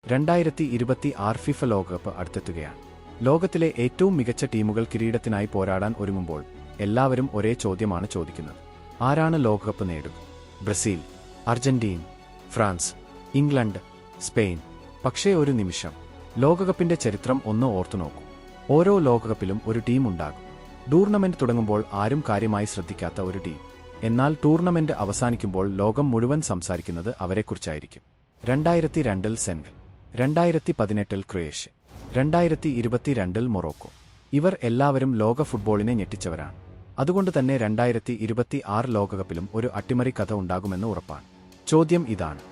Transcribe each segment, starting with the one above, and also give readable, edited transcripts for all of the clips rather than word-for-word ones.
2026 FIFA ലോകകപ്പ് അടുത്തെത്തുകയാണ്. ലോകത്തിലെ ഏറ്റവും മികച്ച ടീമുകൾ കിരീടത്തിനായി പോരാടാൻ ഒരുങ്ങുമ്പോൾ എല്ലാവരും ഒരേ ചോദ്യമാണ് ചോദിക്കുന്നത്: ആരാണ് ലോകകപ്പ് നേടുക? Brazil, Argentina, France, England, Spain. പക്ഷേ ഒരു നിമിഷം, ലോകകപ്പിന്റെ ചരിത്രം ഒന്ന് ഓർത്തുനോക്കൂ. ഓരോ ലോകകപ്പിലും ഒരു ടീം ഉണ്ടാകും. ടൂർണമെന്റ് തുടങ്ങുമ്പോൾ ആരും കാര്യമായി ശ്രദ്ധിക്കാത്ത ഒരു ടീം. എന്നാൽ ടൂർണമെന്റ് അവസാനിക്കുമ്പോൾ ലോകം മുഴുവൻ സംസാരിക്കുന്നത് അവരെക്കുറിച്ചായിരിക്കും. 2002-ൽ സെനഗൽ, 2018-ൽ ക്രൊയേഷ്യ, 2022-ൽ മൊറോക്കോ. ഇവർ എല്ലാവരും ലോക ഫുട്ബോളിനെ ഞെട്ടിച്ചവരാണ്. അതുകൊണ്ട് തന്നെ 2026 ലോകകപ്പിലും ഒരു അട്ടിമറി കഥ ഉണ്ടാകുമെന്ന് ഉറപ്പാണ്. ചോദ്യം ഇതാണ്: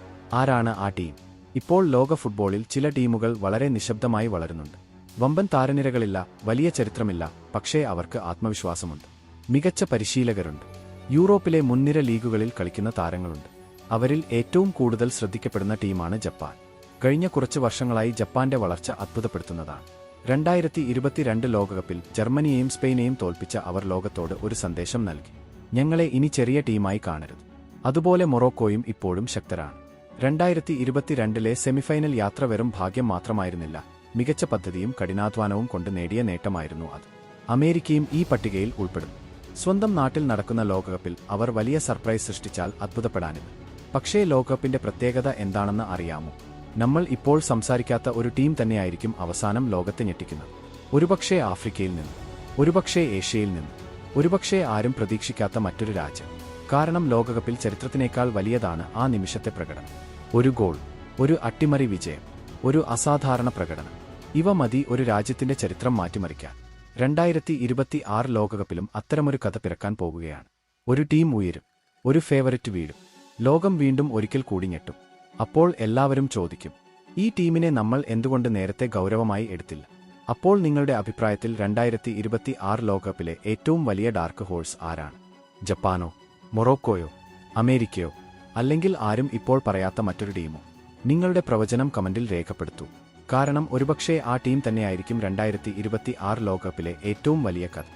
ആരാണ് ആ ടീം? ഇപ്പോൾ ലോക ഫുട്ബോളിൽ ചില ടീമുകൾ വളരെ നിശബ്ദമായി വളരുന്നുണ്ട്. വമ്പൻ താരനിരകളില്ല, വലിയ ചരിത്രമില്ല, പക്ഷേ അവർക്ക് ആത്മവിശ്വാസമുണ്ട്. മികച്ച പരിശീലകരുണ്ട്. യൂറോപ്പിലെ മുൻനിര ലീഗുകളിൽ കളിക്കുന്ന താരങ്ങളുണ്ട്. അവരിൽ ഏറ്റവും കൂടുതൽ ശ്രദ്ധിക്കപ്പെടുന്ന ടീമാണ് ജപ്പാൻ. കഴിഞ്ഞ കുറച്ച് വർഷങ്ങളായി ജപ്പാന്റെ വളർച്ച അത്ഭുതപ്പെടുത്തുന്നതാണ്. 2022 ലോകകപ്പിൽ ജർമ്മനിയെയും സ്പെയിനെയും തോൽപ്പിച്ച അവർ ലോകത്തോട് ഒരു സന്ദേശം നൽകി: ഞങ്ങളെ ഇനി ചെറിയ ടീമായി കാണരുത്. അതുപോലെ മൊറോക്കോയും ഇപ്പോഴും ശക്തരാണ്. 2022-ലെ സെമിഫൈനൽ യാത്ര വെറും ഭാഗ്യം മാത്രമായിരുന്നില്ല, മികച്ച പദ്ധതിയും കഠിനാധ്വാനവും കൊണ്ട് നേടിയ നേട്ടമായിരുന്നു അത്. അമേരിക്കയും ഈ പട്ടികയിൽ ഉൾപ്പെടുന്നു. സ്വന്തം നാട്ടിൽ നടക്കുന്ന ലോകകപ്പിൽ അവർ വലിയ സർപ്രൈസ് സൃഷ്ടിച്ചാൽ അത്ഭുതപ്പെടാനില്ല. പക്ഷേ ലോകകപ്പിന്റെ പ്രത്യേകത എന്താണെന്ന് അറിയാമോ? നമ്മൾ ഇപ്പോൾ സംസാരിക്കാത്ത ഒരു ടീം തന്നെയായിരിക്കും അവസാനം ലോകത്തെ ഞെട്ടിക്കുന്നത്. ഒരുപക്ഷേ ആഫ്രിക്കയിൽ നിന്ന്, ഒരുപക്ഷേ ഏഷ്യയിൽ നിന്ന്, ഒരുപക്ഷേ ആരും പ്രതീക്ഷിക്കാത്ത മറ്റൊരു രാജ്യം. കാരണം ലോകകപ്പിൽ ചരിത്രത്തിനേക്കാൾ വലിയതാണ് ആ നിമിഷത്തെ പ്രകടനം. ഒരു ഗോൾ, ഒരു അട്ടിമറി വിജയം, ഒരു അസാധാരണ പ്രകടനം. ഇവ മതി ഒരു രാജ്യത്തിന്റെ ചരിത്രം മാറ്റിമറിക്കാൻ. 2026 ലോകകപ്പിലും അത്തരമൊരു കഥ പിറക്കാൻ പോകുകയാണ്. ഒരു ടീം ഉയരും, ഒരു ഫേവറിറ്റ് വീഴും, ലോകം വീണ്ടും ഒരിക്കൽ കൂടി ഞെട്ടും. അപ്പോൾ എല്ലാവരും ചോദിക്കും: ഈ ടീമിനെ നമ്മൾ എന്തുകൊണ്ട് നേരത്തെ ഗൗരവമായി എടുത്തില്ല? അപ്പോൾ നിങ്ങളുടെ അഭിപ്രായത്തിൽ 2026 ലോകകപ്പിലെ ഏറ്റവും വലിയ ഡാർക്ക് ഹോഴ്സ് ആരാണ്? ജപ്പാനോ, മൊറോക്കോയോ, അമേരിക്കയോ, അല്ലെങ്കിൽ ആരും ഇപ്പോൾ പറയാത്ത മറ്റൊരു ടീമോ? നിങ്ങളുടെ പ്രവചനം കമന്റിൽ രേഖപ്പെടുത്തൂ. കാരണം ഒരുപക്ഷേ ആ ടീം തന്നെയായിരിക്കും 2026 ലോകകപ്പിലെ ഏറ്റവും വലിയ കഥ.